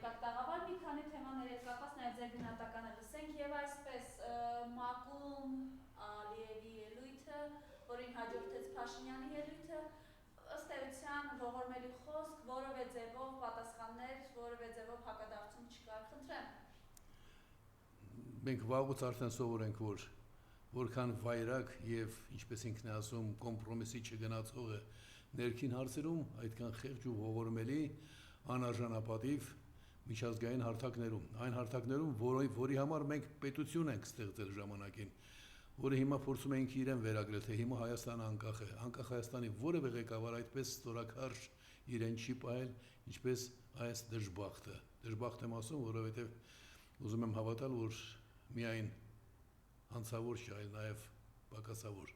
եկաք տաղավար, մի քանի թեմաներ հետ կապված նաև ձեր գնահատականը լսենք եւ այսպես Մակում Ալիևի ելույթը, որին հաջորդեց Փաշինյանի ելույթը, ըստ էության ողորմելի խոսք, որևէ ձևով պատասխաններ, որևէ ձևով հակադարձում չկար, խնդրեմ։ Մենք վաղուց արդեն սովոր ենք, որ որքան վայրակ եւ ինչպես ինքն է ասում կոմպրոմիսի չգնացող է ներքին հարցերում, այդքան խեղճ ու ողորմելի անարժանապատիվ միջազգային հարթակներում, այն հարթակներում, որի համար մենք պետություն ենք ստեղծել ժամանակին, որը հիմա փորձում ենք իրեն վերագրել, թե հիմա Հայաստանը անկախ է, անկախ Հայաստանի որևէ ղեկավար այդպես ստորաքարշ իրեն չի պահել, ինչպես այս դժբախտը։ Դժբախտ եմ ասում, որովհետեւ ուզում եմ հավատալ, որ միայն անցավոր չէ, այլ նաև պակասավոր։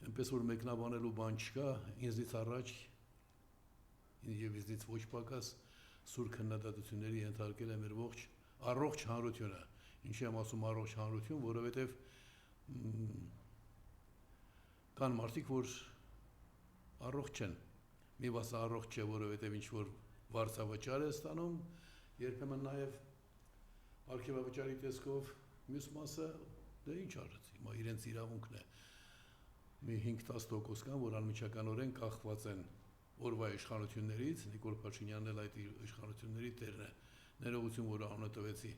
Այնպես որ մեկնաբանելու բան չկա, ինձնից առաջ եւ ինձնից ոչ պակաս սուր քննադատությունների ենթարկել է մեր ողջ առողջ հանրությունը։ Ինչի եմ ասում առողջ հանրություն, որովհետեւ կան մարդիկ, որ առողջ չեն։ Մի մասը առողջ չէ, որովհետեւ ինչ որ վարձավճար է ստանում, երբեմն նաև արգելավճարի տեսքով, մյուս մասը դե ինչ արած, հիմա իրենց իրավունքն է։ Մի 5-10% կան, որ անմիջականորեն կախված են օրվա իշխանություններից, Նիկոլ Փաշինյանն էլ այդ իշխանությունների տերն է։ Ներողություն, որ անունը տվեցի,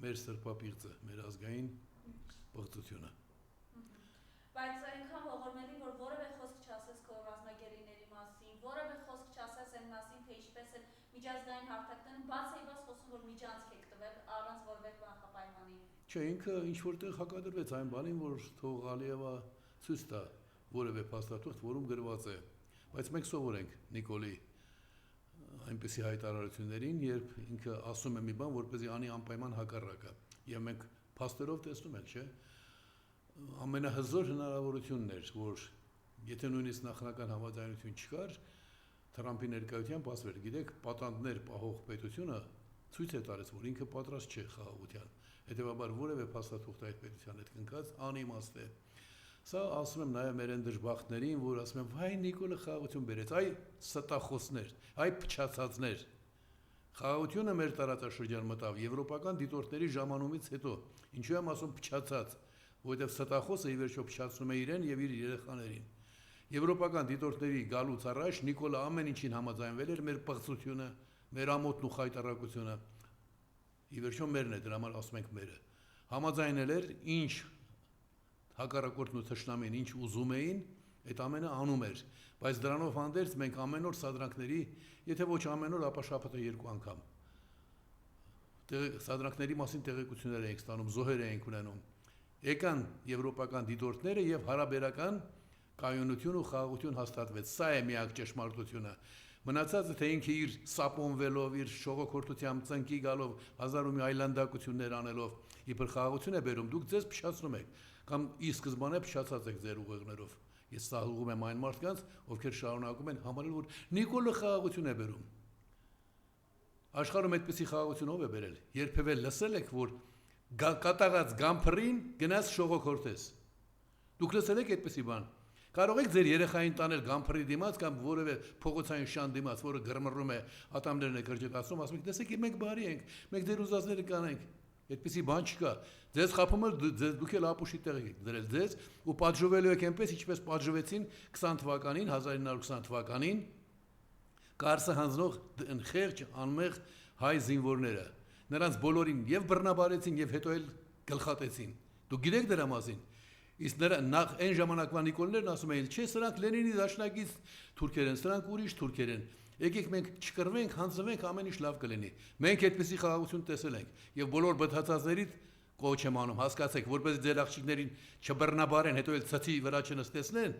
մեր սրբապիղծը, մեր ազգային պղծությունը։ Բայց այնքան ողորմելի, որ որևէ խոսք չասես քո ռազմագերիների մասին, որևէ խոսք չասես այն մասին, թե ինչպես են միջազգային հարթակներում բացեիված խոսում, որ միջանցք եք տվել առանց որևէ նախապայմանի։ Չէ, ինքը ինչ որտեղ հակադրվեց այն բանին, որ թող Ալիևը ցույց տա որևէ փաստաթուղթ, որում գրված է, բայց մենք սովոր ենք Նիկոլի այնպիսի հայտարարություններին, երբ ինքը ասում է մի բան, որպեսզի անի անպայման հակառակը, եւ մենք փաստերով տեսնում ենք, չէ, ամենահզոր հնարավորությունն էր, որ եթե նույնիսկ նախնական համաձայնություն չկար, Թրամփի ներկայությամբ ասվեր, գիտեք, պատանդներ պահող պետությունը ցույց է տալիս, որ ինքը պատրաստ չէ խաղաղության, հետեւաբար որևէ փաստաթուղթ այդ պետության հետ կնքած անիմաստ է։ Սա ասում եմ նաև մեր այն դժբախտներին, որ ասում են, վայ Նիկոլը խաղաղություն բերեց, այ ստախոսներ, այ փչացածներ։ Խաղաղությունը մեր տարածաշրջան մտավ եվրոպական դիտորդների ժամանումից հետո։ Ինչու եմ ասում փչացած, որովհետև ստախոսը ի վերջո փչացնում է իրեն եւ իր երեխաներին։ Եվրոպական դիտորդների գալուց առաջ Նիկոլը ամեն ինչին համաձայնվել էր մեր պղծությունը, մեր ամոթն ու խայտառակությունը։ Ի վերջո մերն է, դրա համար ասում ենք մերը։ Համաձայնել էր ինչ հակառակորդն ու թշնամին ինչ ուզում էին, այդ ամենը անում էր, բայց դրանով հանդերձ մենք ամեն օր սադրանքների, եթե ոչ ամեն օր, ապա շաբաթը 2 անգամ սադրանքների մասին տեղեկություններ էինք ստանում, զոհեր էինք ունենում։ Եկան եվրոպական դիտորդները եւ հարաբերական կայունություն ու խաղաղություն հաստատվեց։ Սա է միակ ճշմարտությունը։ Մնացածը թե ինքը իր սապոնվելով, իր շողոքորթությամբ ծնկի գալով, հազար ու մի այլանդակություններ անելով, իբր խաղաղություն է բերում, դուք ձեզ փչացնում եք, կամ ի սկզբանե փչացած եք ձեր ուղեղներով։ Ես սահուղում եմ այն մարդկանց, ովքեր շարունակում են համարել, որ Նիկոլը խաղաղություն է բերում։ Աշխարհում այդպիսի խաղաղություն ով է բերել։ Երբևէ լսել եք, որ կատաղած գամփրին գնաց շողոքորթես։ Դուք լսել եք այդպիսի բան։ Կարող եք ձեր երեխային տանել գամփրի դիմաց կամ որևէ փողոցային շան դիմաց, որը գրմռում է, ատամներն է կրճտացնում, ասում եք, տեսեք, մենք բարի ենք, մենք ձեր ուզածները կանենք։ Այդպիսի բան չկա։ Ձեզ խափում են, դուք էլ ապուշի տեղ եք դրել ձեզ ու պատժվելու եք այնպես, ինչպես պատժվեցին 20 թվականին, 1920 թվականին Կարսը հանձնող խեղճ անմեղ հայ զինվորները։ Նրանց բոլորին եւ բռնաբարեցին եւ հետո էլ գլխատեցին։ Դուք գիտեք դրա մասին։ Իսկ նախ այն ժամանակվա Նիկոլներն ասում էին, չէ, սրանք Լենինի դաշնակից թուրքեր են, սրանք ուրիշ թուրքեր են։ Եկեք մենք չկռվենք, հանձնվենք, ամեն ինչ լավ կլինի։ Մենք այդպիսի խաղաղություն տեսել ենք եւ բոլոր բթացածներից կոչ եմ անում, հասկացեք, որպես ձեր աղջիկներին չբռնաբարեն, հետո էլ ցածի վրա չնստեցնեն,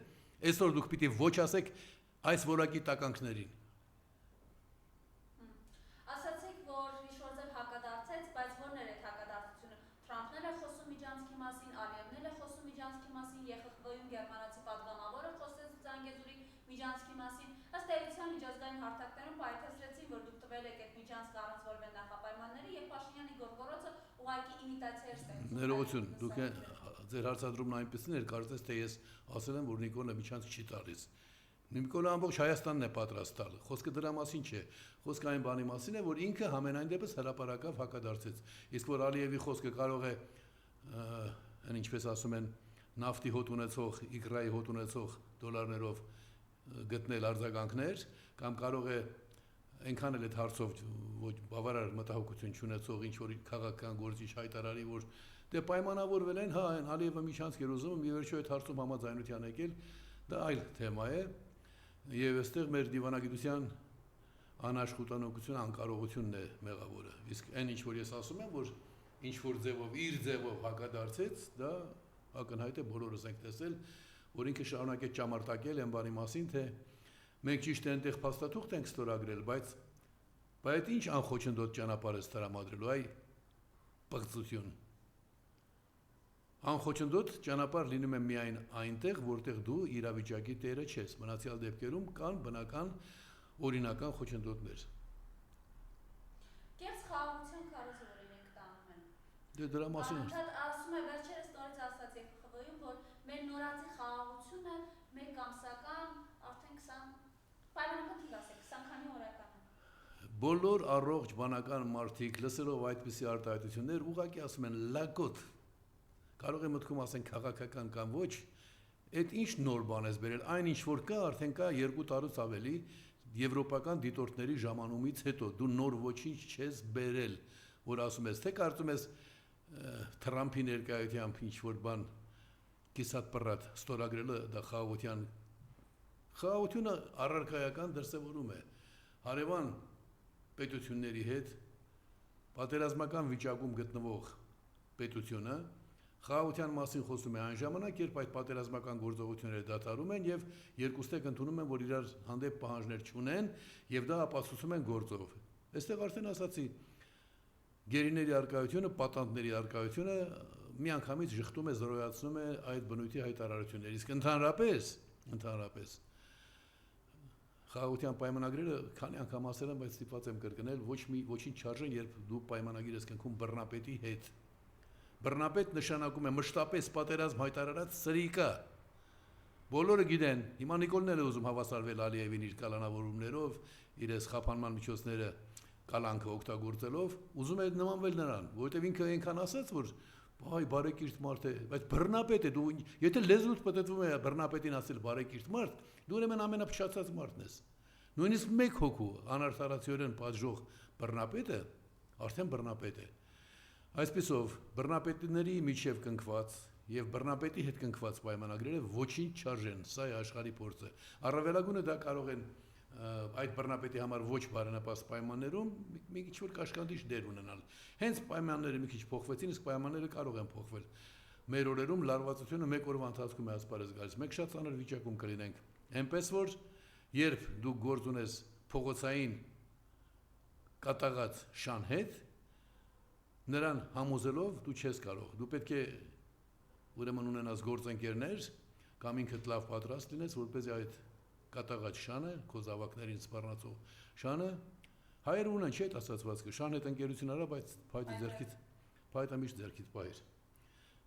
այսօր դուք պիտի ոչ ասեք այս որակի տականքներին։ Ասացիք, որ Հիշորձև հակադարձեց, բայց որներ է հակադարձությունը։ Թրամփն է խոսում միջանցքի մասին, Ալիևն է խոսում միջանցքի մասին, ԵԽԽՎ-ում գերմանացի պատգամավորը խոսեց Զանգեզուրի միջանցքի մասին։ Ըստ էության միջազգային հարթակներում պայթեցրեցին, որ դուք տվել եք այդ միջանցքը առանց որևէ նախապայմանների եւ Փաշինյանի գորգորոցը ուղղակի իմիտացիա էր ստեղծում։ Ներողություն, դուք ձեր հարցադրումն այնպեսին էր, կարծես թե ես ասել եմ, որ Նիկոլը միջանցք չի տալիս։ Նիկոլը ամբողջ Հայաստանն է պատրաստ տալ։ Խոսքը դրա մասին չէ։ Խոսքը այն բանի մասին է, որ ինքը համենայն դեպս հրապարակավ հակադարձեց։ Իսկ որ Ալիևի խոսքը կարող է ինչպես ասում են, նավթի հոտ ունեցող, իգրայի հոտ ունեցող դոլարներով գտնել արձագանքներ, կամ կարող է այնքան էլ այդ հարցով ոչ բավարար մտահոգություն չունեցող ինչ որ քաղաքական գործիչ հայտարարի, որ դե պայմանավորվել են, հա, այն Ալիևը միջանցք էր ուզում, մի վերջո այդ հարցում համաձայնության եկել, դա այլ թեմա է, եւ այստեղ մեր դիվանագիտության անաշխուտանողությունը, անկարողությունն է մեղավորը։ Իսկ այն ինչ որ ես ասում եմ, որ ինչ որ ձևով իր ձևով հակադարձեց, դա ակնհայտ է, բոլորս ենք տեսել, որ ինքը շարունակեց ճամարտակել այն բանի մասին, թե մենք ճիշտ է այնտեղ փաստաթուղթ ենք ստորագրել, բայց այդ ինչ անխոչնդոտ ճանապարհ է տրամադրելու, այ պղծություն։ Անխոչնդոտ ճանապարհ լինում է միայն այնտեղ, որտեղ դու իրավիճակի տերը չես, մնացյալ դեպքերում կան բնական օրինական խոչընդոտներ։ Կերս խաղաղության քարոզը որ իրենք տանում են։ Դե դրա մասին ասում է վերջերս նորից ասաց ԵԽԽՎ-ում, որ մեր նորացի խաղաղությունը 1 ամսական, արդեն 20 պայմանական թիվ ասեք, 20 քանի օրական է։ Բոլոր առողջ բանական մարդիկ լսելով այդպիսի արտահայտություններ ուղղակի ասում են լակոտ։ Կարող է մտքում ասեն քաղաքական կամ ոչ, այդ ինչ նոր բան ես բերել, այն ինչ որ կա, արդեն կա 2 տարուց ավելի եվրոպական դիտորդների ժամանումից հետո դու նոր ոչինչ չես բերել, որ ասում ես, թե կարծում ես Թրամփի ներկայությամբ ինչ որ բան կիսատ պռատ ստորագրելը դա խաղաղությունը առարկայական դրսևորում է հարևան պետությունների հետ պատերազմական վիճակում գտնվող պետությունը խաղաղության մասին խոսում է այն ժամանակ, երբ այդ պատերազմական գործողությունները դադարում են եւ երկուստեք ընդունում են, որ իրար հանդեպ պահանջներ չունեն եւ դա ապացուցում են գործով։ Այստեղ արդեն ասացի, գերիների արկայությունը, պատանդների արկայությունը միանգամից շղթում է, զրոյացնում է այդ բնույթի հայտարարությունները։ Իսկ ընդհանրապես խաղաղության պայմանագրերը քանի անգամ ասել եմ, բայց ստիպված եմ կրկնել, ոչինչ չարժեն, երբ դու պայմանագիր ես կնքում բռնապետի հետ։ Բռնապետ նշանակում է մշտապես պատերազմ հայտարարած սրիկա։ Բոլորը գիտեն, հիմա Նիկոլն էլ է ուզում հավասարվել Ալիևին իր կալանավորումներով, իր սխափանման միջոցները կալանքը օգտագործելով, ուզում է նմանվել նրան, որովհետև ինքը այնքան ասաց, որ այ բարեկիրթ մարդ է, բայց բռնապետ է, դու եթե լեզուդ պատտվում է բռնապետին ասել բարեկիրթ մարդ, դու ուրեմն ամենափշացած մարդն ես։ Նույնիսկ մեկ հոգու անարդարացիորեն պատժող բռնապետը արդեն բռնապետ է։ Այսպիսով բռնապետների միջև կնքված եւ բռնապետի հետ կնքված պայմանագրերը ոչինչ չարժեն, սա է աշխարհի փորձը։ Առավելագույնը դա կարող են այդ բռնապետի համար ոչ բարենպաստ պայմաններում մի քիչ որ կաշկանդիչ դեր ունենալ։ Հենց պայմանները մի քիչ փոխվեցին, իսկ պայմանները կարող են փոխվել։ Մեր օրերում լարվածությունը մեկ օրվա ընթացքում է ասպարեզ գալիս։ Մենք շատ ծանր վիճակում կլինենք։ Այնպես որ երբ դու գործ ունես փողոցային կատաղած շան հետ, նրան համոզելով դու չես կարող։ Դու պետք է ուրեմն ունենաս գործընկերներ կամ ինքդ լավ պատրաստ լինես, որպեսզի այդ կատաղած շանը, քո զավակներին սպառնացող շանը, հայերը ունեն չէ՞ այդ ասացվածքը, շան հետ ընկերություն արա, բայց փայտը միշտ ձեռքիդ պահիր։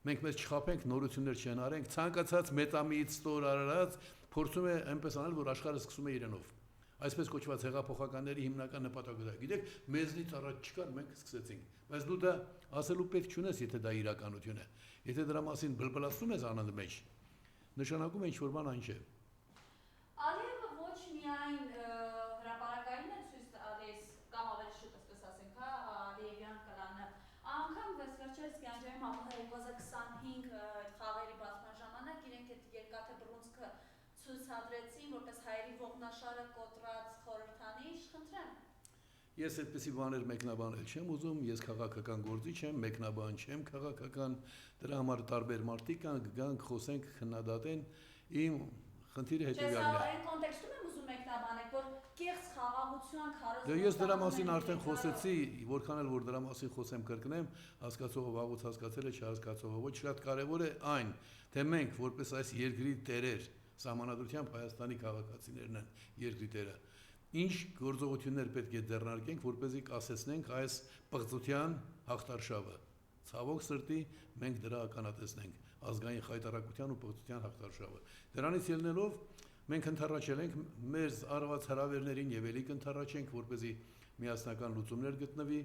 Մենք մեզ չխափենք, նորություններ չանենք, ցանկացած մեծամիտ ստոր արարած փորձում է այնպես անել, որ աշխարհը սկսում է իրենով։ Այսպես կոչված հեղափոխականների հիմնական նպատակը դա։ Գիտեք, մեզնից առաջ չկար, մենք սկսեցինք։ Բայց դու դա ասելու պետք չունես, եթե դա իրականություն է։ Եթե դրա մասին բլբլացնում ես անընդհատ մեջ, նշանակում է ինչ-որ բան այն չէ։ Ալիևը ոչ միայն հրապարակային է ցույց տալիս, կամ ավելի շուտ այսպես ասենք, հա, Ալիևյան կլանը, անգամ վերջերս Գանջայում ապահովը 25 խաղերի բացման ժամանակ իրենք այդ երկաթե բռունցքը ցույցադրեցին, որպես հայերի ողնաշարը կոտրած խորհրդանիշ, խնդրեմ։ Ես այդպիսի բաներ մեկնաբանել չեմ ուզում, ես քաղաքական գործիչ եմ, մեկնաբան չեմ քաղաքական, դրա համար տարբեր մարդիկ կան, գանք, խոսենք, քննադատեն, իմ խնդիրը հետևյալն է։ Այն կոնտեքստում եմ ուզում մեկնաբանել, որ կեղծ խաղաղության քարոզը։ Դե ես դրա մասին արդեն խոսեցի, որքան էլ որ դրա մասին խոսեմ կրկնեմ, հասկացողը վաղուց հասկացել է, չհասկացողը ոչ, շատ կարևոր է այն, թե մենք որպես այս երկրի տերեր, սահմանադրությամբ Հայաստանի քաղաքացիներն են երկրի տերը, ինչ գործողություններ պետք է ձեռնարկենք, որպեսզի կասեցնենք այս պղծության հաղթարշավը։ Ցավոք սրտի մենք դրա ականատեսնենք ազգային խայտարակության ու պղծության հաղթարշավը։ Դրանից ելնելով Մենք ընթառաջել ենք մեր արված հրավերներին եւ ելի կընթառաջենք, որպեսզի միասնական լուծումներ գտնվի։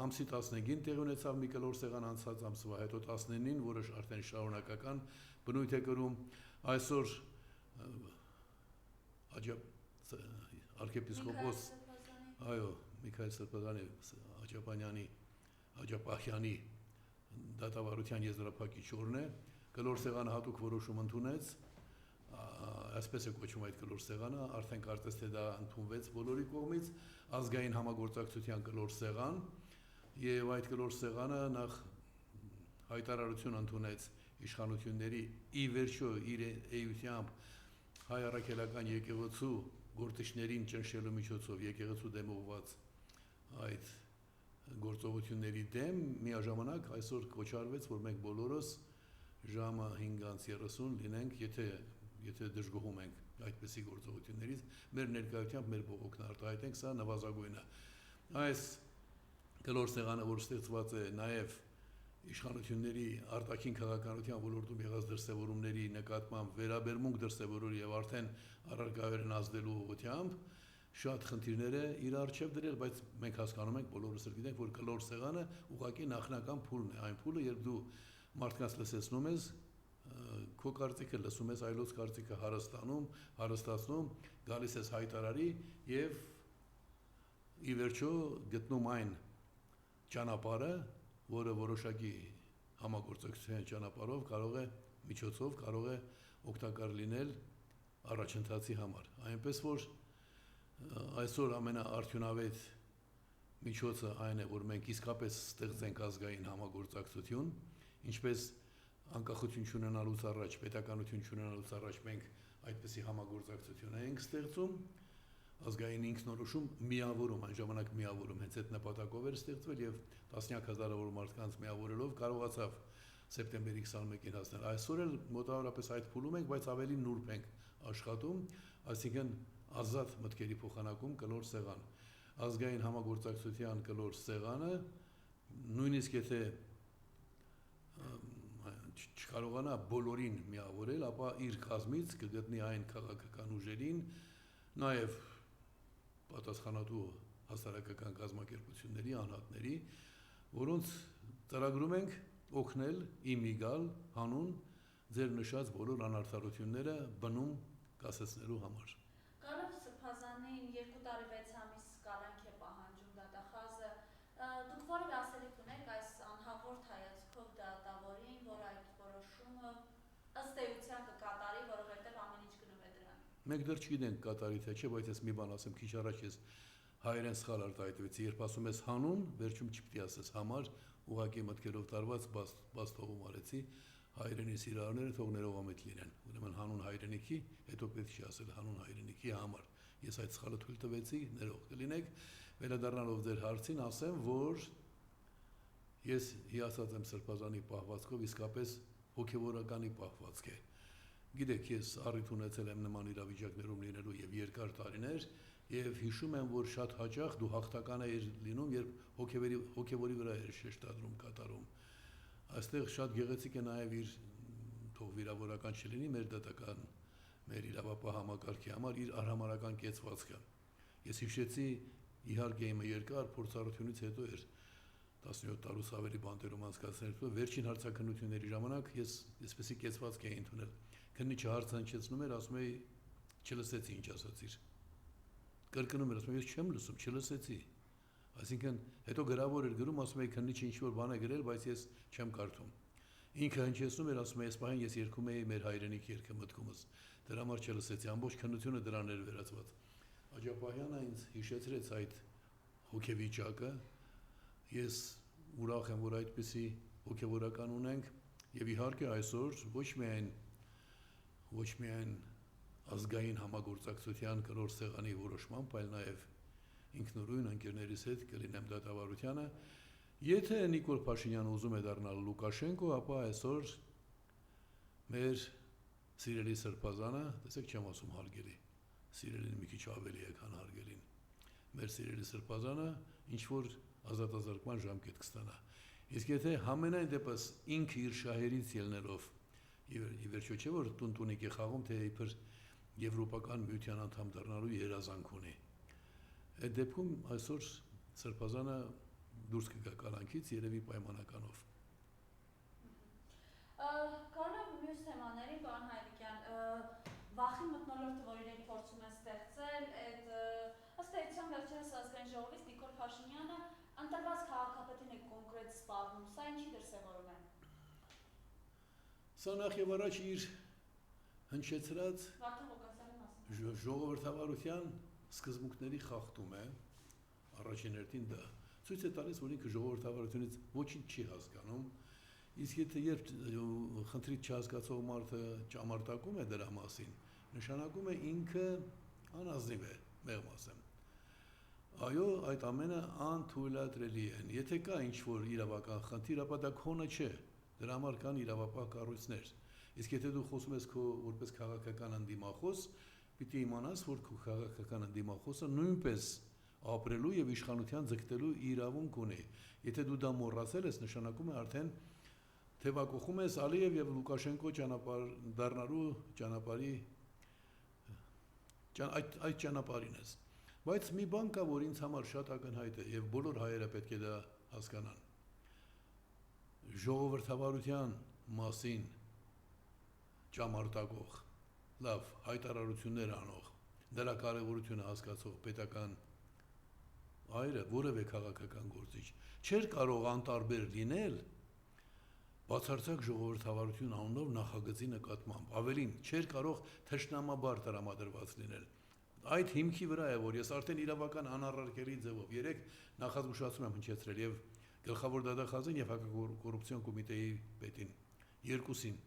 Ամսի 15-ին տեղի ունեցավ մի կլոր սեղան անցած ամսվա, հետո 19-ին, որը արդեն շարունակական բնույթ է կրում։ Այսօր arczepiskopos այո Միքայել Սրբազանի Աջապահյանի դատավարության եզրափակիչ օրն է կլոր սեղանը հատուկ որոշում ընդունեց այսպես է կոչվում այդ կլոր սեղանը արդեն կարծես թե դա ընդունվեց բոլորի կողմից ազգային համագործակցության կլոր սեղան եւ այդ կլոր սեղանը նախ հայտարարություն ընդունեց իշխանությունների ի վերջո իր էությամբ հայ առաքելական եկեղեցու գործիչներին ճնշելու միջոցով եկեղեցու դեմ ուղված այդ գործողությունների դեմ միաժամանակ այսօր կոչարվեց որ մենք բոլորս ժամը 5:30 լինենք եթե դժգոհում ենք այդպիսի գործողություններից մեր ներկայությամբ մեր բողոքն արտահայտենք սա նվազագույնը այս կլոր սեղանը որ ստեղծված է նաև իշխանությունների արտաքին քաղաքականության ոլորտում եղած դրսևորումների նկատմամբ վերաբերմունք դրսևորել եւ արդեն առարկայորեն ազդելու ուղղությամբ շատ խնդիրներ է իր արժեվ դրել բայց մենք հասկանում ենք բոլորս էլ գիտենք որ կլոր սեղանը ուղղակի նախնական փուլն է այն փուլը երբ դու մարդկանց լսեցնում ես քո կարծիքը լսում ես այլոց կարծիքը հարստացնում գալիս ես հայտարարի եւ ի վերջո գտնում այն ճանապարհը որը որոշակի համագործակցության ճանապարհով կարող է օգտակար լինել առաջընթացի համար այնպես որ այսօր ամենաարդյունավետ միջոցը այն է որ մենք իսկապես ստեղծենք ազգային համագործակցություն ինչպես անկախություն չունենալուց առաջ պետականություն չունենալուց առաջ մենք այդպիսի համագործակցություն ենք ստեղծում ազգային ինքնորոշում միավորում այն ժամանակ միավորում հենց այդ նպատակով էր ստեղծվել եւ տասնյակ հազարավոր մարդկանց միավորելով կարողացավ սեպտեմբերի 21-ին հասնել այսօր էլ մոտավորապես այդ փուլում ենք բայց ավելի նուրբ ենք աշխատում այսինքն ազատ մտքերի փոխանակում կլոր սեղան ազգային համագործակցության կլոր սեղանը նույնիսկ եթե չկարողանա բոլորին միավորել ապա իր կազմից կգտնի այն քաղաքական ուժերին նաև պատասխանատու հասարակական կազմակերպությունների անհատների որոնց ծրագրում ենք օգնել իմիգալ հանուն ձեր նշած բոլոր անարդարությունները բնում կասեցնելու համար Կարով Սրբազանին 2 տարի 6 ամիս կալանք է պահանջում դատախազը դուք որևէ ասելիք ունեք այս անհաղորդ հայացքով դատավորին որ այդ որոշումը ըստ էության կկատարի որովհետև ամեն ինչ գնում է դրան Մենք դեռ չգիտենք կատարի թե չէ բայց ես մի բան ասեմ քիչ առաջ ես հայերեն սխալ արտահայտվեցի երբ ասում ես հանուն վերջում չպետք է ասես համար ուղղակի մտքերով տարված բաց թողում արեցի հայրենի սիրահարները թող ներողամիտ լինեն ուրեմն հանուն հայրենիքի հետո պետք է ասել հանուն հայրենիքի համար ես այդ սխալը թույլ տվեցի ներող կլինեք վերադառնալով ձեր հարցին ասեմ որ ես հիասած եմ Սրբազանի պահվածքով իսկապես հոգևորականի պահվածք է գիտեք ես առիթ ունեցել եմ նման իրավիճակներում լինելու եւ երկար տարիներ եւ հիշում եմ որ շատ հաճախ դու հաղթական ես լինում երբ հոգևորի վրա ես շեշտադրում կատարում այստեղ շատ գեղեցիկ է նաև իր թող վիրավորական չլինի մեր դատական մեր իրավապահ համակարգի համար իր արհամարական կեցվածքը ես հիշեցի իհարկե իմը երկար փորձառությունից հետո էր 17 տարուց ավելի բանտերում անցկացնել վերջին հարցաքննությունների ժամանակ ես այսպեսի կեցվածք էի ընդունել քննիչը հարցանչեցնում էր ասում էի չլսեցի ինչ ասացիր կրկնում էր ասում ես չեմ լսում չլսեցի Այսինքն հետո գրավոր էր գրում ասում էի քննիչը ինչ որ բան է գրել բայց ես չեմ կարդում ինքը հնչեցնում էր ասում էի այս պահին ես երգում էի մեր հայրենիք երգը մտքումս դրա համար չլսեցի ամբողջ քննությունը դրան էր վերածված Աջապահյանը ինձ հիշեցրեց այդ հոգեվիճակը ես ուրախ եմ որ այդպիսի հոգևորական ունենք եւ իհարկե այսօր ոչ միայն ազգային համագործակցության կլոր սեղանի որոշմամբ այլ նաեւ ինքնուրույն ընկերներիս հետ կլինեմ դատավարությանը եթե Նիկոլ Փաշինյանը ուզում է դառնալ Լուկաշենկո ապա այսօր մեր սիրելի Սրբազանը տեսեք չեմ ասում հարգելի սիրելին մի քիչ ավելի է քան հարգելին մեր սիրելի Սրբազանը ինչ որ ազատազրկման ժամկետ կստանա իսկ եթե համենայն դեպս ինքը իր շահերից ելնելով ի վերջո չէ որ տունտունիկ է խաղում թե իբր Եվրոպական միության անդամ դառնալու երազանք ունի։ Այդ դեպքում այսօր Սրբազանը դուրս կգա կալանքից երևի պայմանականով։ Կարո՞ղ մյուս թեմաներին, պարոն Հայրիկյան, վախի մթնոլորտը, որ իրենք փորձում են ստեղծել, այդ ըստ էության վերջերս ազգային ժողովից Նիկոլ Փաշինյանը ընտրված քաղաքապետին է կոնկրետ սպառնում, սա ինչի դրսևորում է։ Սա նախ եւ առաջ իր հնչեցրած Վարդան Ղուկասյանի մասին ժողովրդավարության սկզբունքների խախտում է, առաջին հերթին դա ցույց է տալիս, որ ինքը ժողովրդավարությունից ոչինչ չի հասկանում, իսկ եթե երբ խնդրից չհասկացող մարդը ճամարտակում է դրա մասին, նշանակում է ինքը անազնիվ է, մեղմ ասեմ։ Այո, այդ ամենը անթույլատրելի են։ Եթե կա ինչ-որ իրավական խնդիր, ապա դա քոնը չէ, դրա համար կան իրավապահ կառույցներ։ Իսկ եթե դու խոսում ես քո որպես քաղաքական ընդդիմախոս, պիտի իմանաս, որ քո քաղաքական ընդդիմախոսը նույնպես ապրելու եւ իշխանության ձգտելու իրավունք ունի։ Եթե դու դա մոռացել ես, նշանակում է արդեն թեվակողում ես Ալիև եւ Լուկաշենկո ճանապարհ դառնալու ճանապարհի այդ ճանապարհին ես։ Բայց մի բան կա, որ ինձ համար շատ ակնհայտ է եւ բոլոր հայերը պետք է դա հասկանան։ Ժողովրդավարության մասին ճամարտակող, լավ հայտարարություններ անող, դրա կարևորությունը հասկացող պետական այրը որևէ քաղաքական գործիչ չէր կարող անտարբեր լինել բացարձակ ժողովրդավարություն անունով նախագծի նկատմամբ, ավելին չէր կարող թշնամաբար տրամադրված լինել։ Այդ հիմքի վրա է, որ ես արդեն իրավական անառարկելի ձևով 3 նախազգուշացում եմ հնչեցրել եւ գլխավոր դատախազին եւ հակակոռուպցիոն կոմիտեի պետին, երկուսին,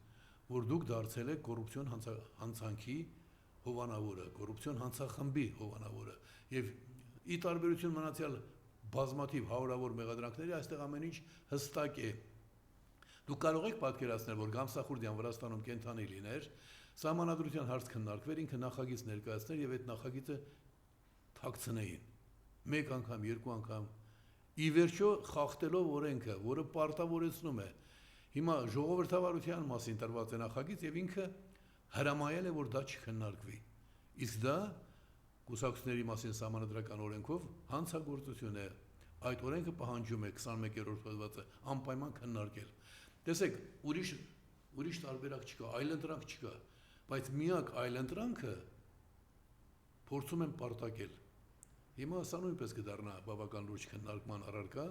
որ դուք դարձել եք կոռուպցիոն հանցանքի հովանավորը, կոռուպցիոն հանցախմբի հովանավորը եւ ի տարբերություն մնացյալ բազմաթիվ հարյուրավոր մեղադրանքների այստեղ ամեն ինչ հստակ է։ Դուք կարող եք պատկերացնել, որ Գամսախուրդյան Վրաստանում կենթանի լիներ, սահմանադրության հարց քննարկվեր, ինքը նախագիծ ներկայացներ եւ այդ նախագիծը թաքցնեին։ Մեկ անգամ, երկու անգամ, ի վերջո խախտելով օրենքը, որը պարտավորեցնում է։ Հիմա ժողովրդավարության մասին տրված է նախագիծ եւ ինքը հրամայել է, որ դա չքննարկվի։ Իսկ դա կուսակցությունների մասին սահմանադրական օրենքով հանցագործություն է։ Այդ օրենքը պահանջում է 21-րդ հոդվածը անպայման քննարկել։ Տեսեք, ուրիշ տարբերակ չկա, այլընտրանք չկա, բայց միակ այլընտրանքը փորձում են պարտակել։ Հիմա սա նույնպես կդառնա բավական լուրջ քննարկման առարկա,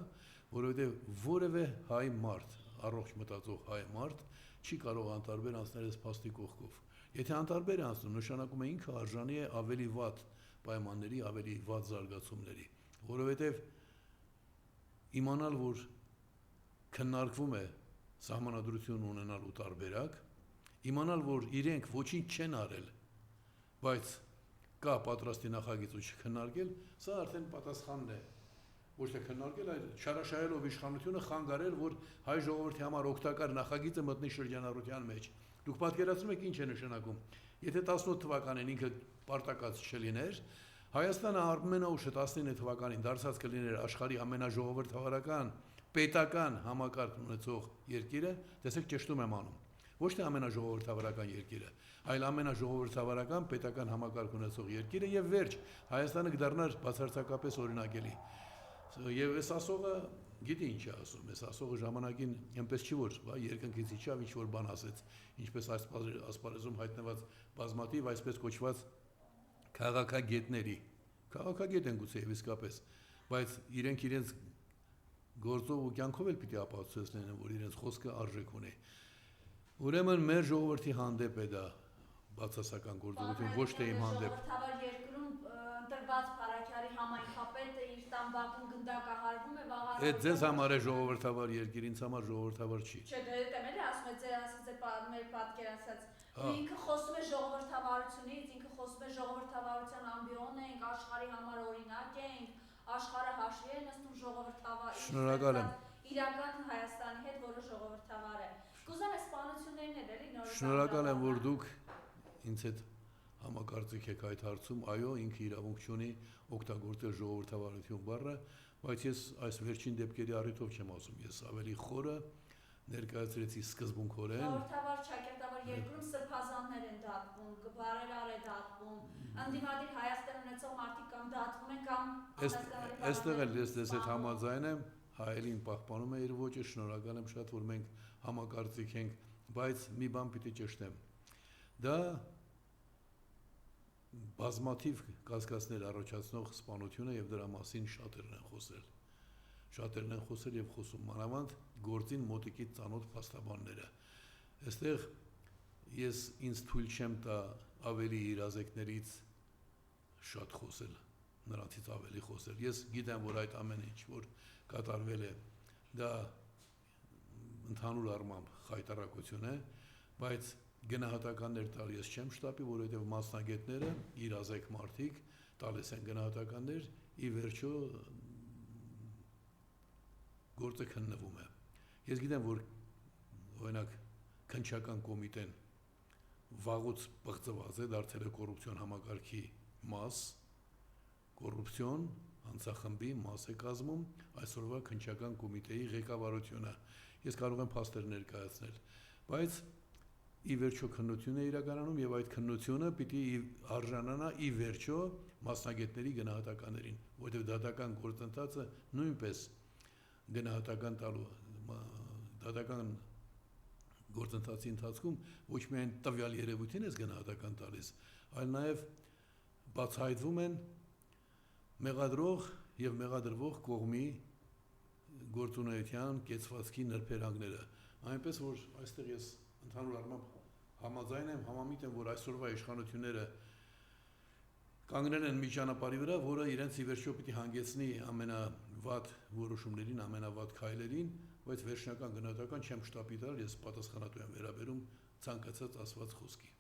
որովհետև որևէ հայ մարդ, առողջ մտածող հայ մարդ չի կարող անտարբեր անցնել այս փաստի կողքով։ Եթե անտարբեր է անցնում, նշանակում է ինքը արժանի է ավելի վատ պայմանների, ավելի վատ զարգացումների, որովհետև իմանալ, որ քննարկվում է սահմանադրություն ունենալու տարբերակ, իմանալ, որ իրենք ոչինչ չեն արել, բայց կա պատրաստի նախագիծ ու չքննարկել, սա արդեն պատասխանն է։ Ոչ թե քննարկել, այլ չարաշահելով իշխանությունը խանգարել, որ հայ ժողովրդի համար օգտակար նախագիծը մտնի շրջանառության մեջ։ Դուք պատկերացնում եք ինչ է նշանակում։ Եթե 18 թվականին ինքը պարտակած չլիներ, Հայաստանը ամենաուշը 19 թվականին դարձած կլիներ աշխարհի ամենաժողովրդավարական պետական համակարգ ունեցող երկիրը, տեսեք ճշտում եմ անում։ Ոչ թե ամենաժողովրդավարական երկիրը, այլ ամենաժողովրդավարական պետական համակարգ ունեցող երկիրը եւ վերջ Հայաստանը կդառնար բացարձակապես օրինակելի։ Եվ այս ասողը գիտի ինչ է ասում, այս ասողը ժամանակին այնպես չի որ երկնքից իջավ ինչ որ բան ասեց, ինչպես ասպարեզում հայտնված բազմաթիվ այսպես կոչված քաղաքագետների, քաղաքագետ են գուցե իսկապես, բայց իրենք իրենց գործով ու կյանքով էլ պիտի ապացուցեն, որ իրենց խոսքը արժեք ունի։ Ուրեմն մեր ժողովրդի հանդեպ է դա բացասական գործողություն, ոչ թե իմ հանդեպ։ Ժողովրդավար երկրում ընտրված Փարաքյարի համայնքապետը իր տան բակում գնդակահարվում է վաղ Այդ ձեզ համար է ժողովրդավար երկիր, ինձ համար ժողովրդավար չի։ Չէ, դե դա էլ ասում է, ձեր ասած մեր պատկերացած։ Ինքը խոսում է ժողովրդավարությունից, ինքը խոսում է ժողովրդավարության ամբիոն ենք, աշխարհի համար օրինակ ենք, աշխարհը հաշվի է նստում ժողովրդավար։ Շնորհակալ եմ։ Իրական Հայաստանի հետ, որը ժողովրդավար է։ Կուզեմ այս սպանություններն էլ էլի նորից։ Շնորհակալ եմ, որ դուք ինձ հետ համակարծիք եք այդ հարցում, այո, ինքը իրավունք ունի օգտագործել ժողովրդավարություն բառը, բայց ես այս վերջին դեպքերի առիթով չեմ ասում, ես ավելի խորը ներկայացրեցի սկզբունքորեն։ Ժողովրդավար, ճակերտավոր երկրում սրբազաններ են դատվում, բարերար է դատվում։ ընդդիմադիր Հայաստան ունեցող մարդիկ կամ դատվում են կամ Այստեղ էլ ես այդ համաձայն եմ, հայելին պահպանում է իր ոճը, շնորհակալ եմ շատ, որ մենք համակարծիք ենք, բայց մի բան պիտի ճշտեմ։ Դա բազմաթիվ կասկածներ առաջացնող սպանություն է եւ դրա մասին շատերն են խոսել։ Շատերն են խոսել եւ խոսում մանավանդ գործին մոտիկից ծանոթ փաստաբանները։ Այստեղ ես ինձ թույլ չեմ տա ավելի իրազեկներից շատ խոսել, նրանցից ավելի խոսել։ Ես գիտեմ, որ այդ ամեն ինչ, որ կատարվել է, դա ընդհանուր առմամբ խայտարակություն է, բայց գնահատականներ տալ ես չեմ շտապի, որովհետև մասնագետները, իրազեկ մարդիկ տալիս են գնահատականներ, ի վերջո գործը քննվում է։ Ես գիտեմ, որ օրինակ քննչական կոմիտեն վաղուց բղծված է, դարձել է կոռուպցիոն համակարգի մաս, կոռուպցիոն հանցախմբի մաս է կազմում այսօրվա քննչական կոմիտեի ղեկավարությունը։ Ես կարող եմ փաստեր ներկայացնել, բայց ի վերջո քննություն է իրականանում եւ այդ քննությունը պիտի արժանանա ի վերջո մասնագետների գնահատականներին, որովհետեւ դատական գործընթացը նույնպես գնահատական տալու դատական գործընթացի ընթացքում ոչ միայն տվյալ երևույթին ես գնահատական տալիս, այլ նաև բացահայտվում են մեղադրող եւ մեղադրվող կողմի գործունեության կեցվածքի նրբերանգները։ Այնպես որ այստեղ ես ընդհանուր առմամբ համաձայն եմ, համամիտ եմ, որ այսօրվա իշխանությունները կանգնել են մի ճանապարհի վրա, որը իրենց ի վերջո պիտի հանգեցնի ամենավատ որոշումներին, ամենավատ քայլերին, բայց վերջնական գնահատական չեմ շտապի տալ, ես պատասխանատու եմ վերաբերում ցանկացած ասված խոսքի։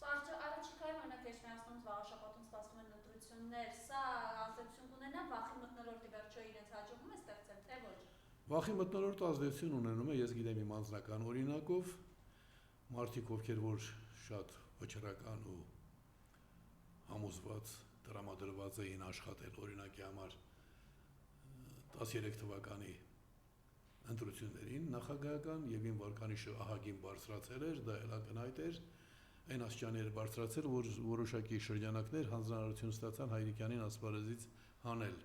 Սա առաջիկայում օրինակ Էջմիածնում զբաղաշաբաթում սպասվում են ընտրություններ, սա ազդեցություն կունենա վախի մթնոլորտի վերջո իրենց հաջողվում է ստեղծել, թե ոչ։ Վախի մթնոլորտը ազդեցություն ունենում է, ես գիտեմ իմ անձնական օրինակով, մարդիկ ովքեր որ շատ վճռական ու համոզված տրամադրված էին աշխատել օրինակի համար 13 թվականի ընտրություններին նախագահական եւ իմ վարկանիշը ահագին բարձրացել էր, դա էլ ակնհայտ էր, այն աստիճանի էր բարձրացել, որ որոշակի շրջանակներ հանձնարարություն ստացան Հայրիկյանին ասպարեզից հանել։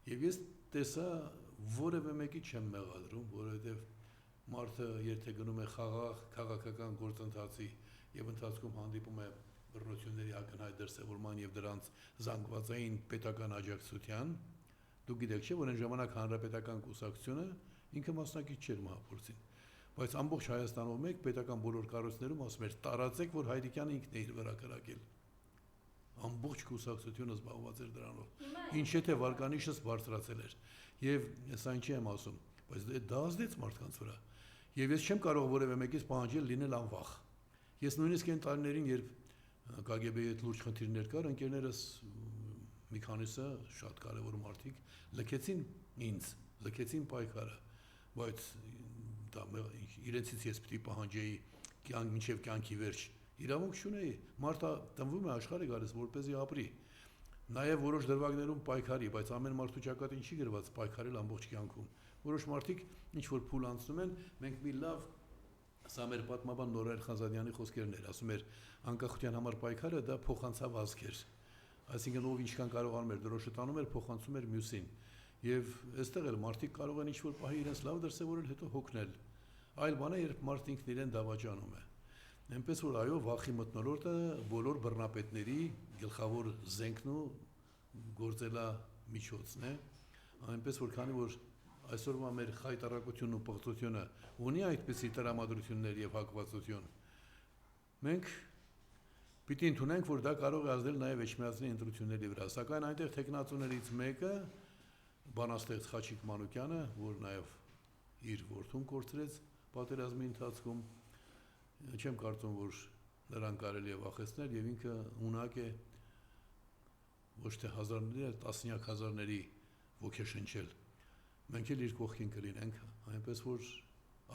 Եվ ես տեսա որևէ մեկի չեմ մեղադրում, որովհետեւ մարդը եթե գնում է խաղաղ քաղաքական գործընթացի եւ ընթացքում հանդիպում է բռնությունների ակնհայտ դրսեւորման եւ դրանց զանգվածային պետական աջակցության, դուք գիտեք չէ, որ այն ժամանակ հանրապետական կուսակցությունը ինքը մասնակից չէր մահապորցին, բայց ամբողջ Հայաստանով մեկ պետական բոլոր կառույցներում ասում էր տարածեք, որ Հայրիկյանը ինքն է իր վրա կրակել։ Ամբողջ կուսակցությունը զբաղված էր դրանով։ Ինչ եթե վարկանիշս բարձրացել էր։ Եվ ես այն չեմ ասում, բայց դա ազդեց մարդկանց վրա։ Եվ ես չեմ կարող որևէ մեկից պահանջել լինել անվախ։ Ես նույնիսկ այն տարիներին, երբ KGB-ի հետ լուրջ խնդիրներ կար, ընկերներս մի քանիսը շատ կարևոր մարդիկ լքեցին ինձ, լքեցին պայքարը, բայց դա իրենցից ես պիտի պահանջեի մինչև կյանքի վերջ։ Իրավունք չունեի, մարդը տնվում է աշխարհը գալիս, որպեսզի ապրի։ Նաև որոշ դրվագներում պայքարի, բայց ամեն մարդու ճակատին չի գրված պայքարել ամբողջ կյանքում։ Որոշ մարդիկ ինչ որ փուլ անցնում են, մենք մի լավ սա մեր պատմաբան Նորայր Խանզադյանի խոսքերն էր, ասում էր անկախության համար պայքարը դա փոխանցավազք էր։ Այսինքն ով ինչքան կարողանում էր դրոշը տանում էր, փոխանցում էր մյուսին։ Եվ այստեղ էլ մարդիկ կարող են ինչ որ պահի իրենց լավ դրսևորել, հետո հոգնել։ Այլ բան է, երբ մարդը ինքն իրեն դավաճանում է։ Այնպես որ այո, վախի մթնոլորտը բոլոր բռնապետների գլխավոր զենքն ու գործելամիջոցն է, այնպես որ քանի որ այսօրվա մեր խայտարակությունն ու պղծությունը ունի այդպիսի տրամադրություններ եւ հակվածություն, մենք պիտի ընդունենք, որ դա կարող է ազդել նաեւ Էջմիածնի ընտրությունների վրա, սակայն այնտեղ տեխնացուներից մեկը բանաստեղծ Խաչիկ Մանուկյանը, որ նաեւ իր որդուն կորցրեց պատերազմի ընթացքում, չեմ կարծում, որ նրան կարելի է վախեցնել եւ ինքը ունակ է ոչ թե հազարների, այլ տասնյակ հազարների ոգեշնչել։ Մենք էլ իր կողքին կլինենք, այնպես որ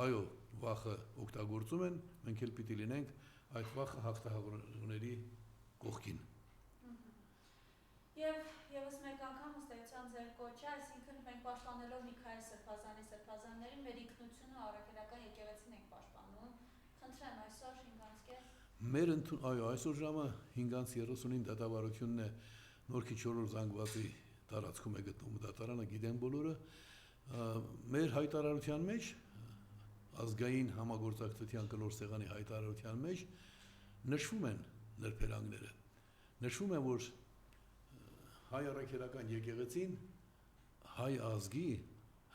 այո, վախը օգտագործում են, մենք էլ պիտի լինենք այդ վախը հաղթահարողների կողքին։ Եվ եւս մեկ անգամ ըստեյության ձեր կոչը, այսինքն մենք պաշտպանելով Միքայել սրբազանի մեր ինքնությունը առաքելական եկեղեցին ենք պաշտպանում։ Խնդրեմ այսօր ինքանցքեր։ այո, այսօր ժամը 5:35 դատավարությունն է Նորքի 4-րդ զանգվածի տարածքում է գտնվում դատարանը, գիտեն բոլորը։ Մեր հայտարարության մեջ ազգային համագործակցության կլոր սեղանի հայտարարության մեջ նշվում են նրբերանգները։ Նշվում է, որ հայ առաքելական եկեղեցին հայ ազգի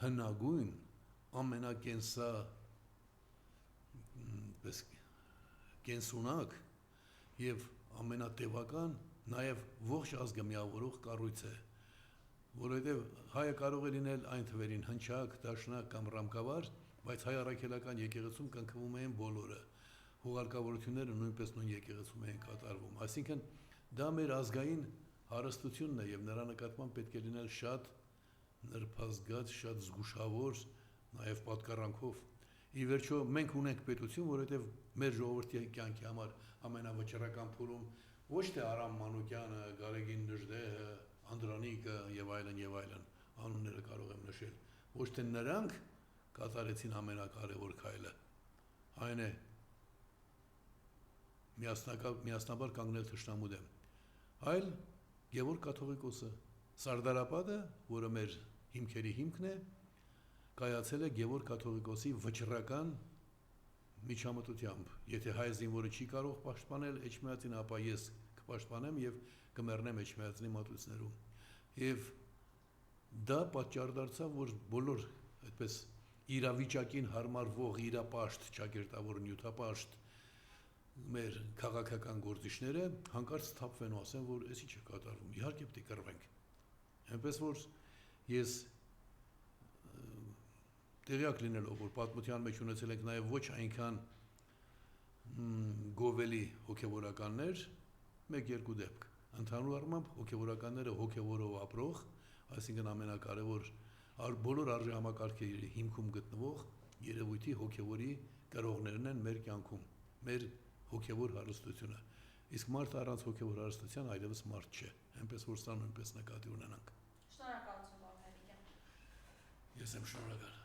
հնագույն ամենակենսա կենսունակ եւ ամենատևական նաեւ ողջ ազգը միավորող կառույց է, որովհետեւ հայը կարող է լինել այն թվերին հնչակ, դաշնակ կամ ռամկավար, բայց հայ առաքելական եկեղեցում կնքվում էին բոլորը։ Հուղարկավորությունները նույնպես նույն եկեղեցում էին կատարվում։ Այսինքն դա մեր ազգային հարստությունն է եւ նրա նկատմամբ պետք է լինել շատ նրբազգաց, շատ զգուշավոր, նաեւ պատկառանքով։ Ի վերջո մենք ունենք պետություն, որովհետեւ մեր ժողովրդի կյանքի համար ամենավճռական փուլում ոչ թե Արամ Մանուկյանը, Գարեգին Նժդեհը, Անդրանիկը եւ այլն անունները կարող եմ նշել, ոչ թե նրանք կատարեցին ամենակարևոր քայլը, այն է միասնաբար կանգնել թշնամու դեմ, այլ Գևորգ կաթողիկոսը, Սարդարապետը, որը մեր հիմքերի հիմքն է, կայացել է Գևորգ կաթողիկոսի վճռական միջամտությամբ։ Եթե հայ զինվորը չի կարող պաշտպանել Էջմիածին, ապա ես կպաշտպանեմ եւ կմեռնեմ Էջմիածնի մատույցներում։ Եվ դա պատճառ դարձավ, որ բոլոր այդպես իրավիճակին հարմարվող իրապաշտ, ճակերտավոր նյութապաշտ մեր քաղաքական գործիչները հանկարծ սթափվեն ու ասեն, որ էսի չէ կատարվում։ Իհարկե պետք է կռվենք։ Այնպես որ ես տեղյակ լինելով, որ պատմության մեջ ունեցել ենք նաև ոչ այնքան գովելի հոգևորականներ, մեկ-երկու դեպք։ Ընդհանուր առմամբ հոգևորականները հոգևորով ապրող, այսինքն ամենակարևոր բոլոր արժեհամակարգերի հիմքում գտնվող երևույթի հոգևորի կրողներն են մեր կյանքում, մեր հոգևոր հարստությունը։ Իսկ մարդը առանց հոգևոր հարստության այլևս մարդ չէ։ Այնպես որ սա նույնպես նկատի ունենանք։ Շնորհակալություն, պարոն Հերիկյան։ Ես եմ շնորհակալ։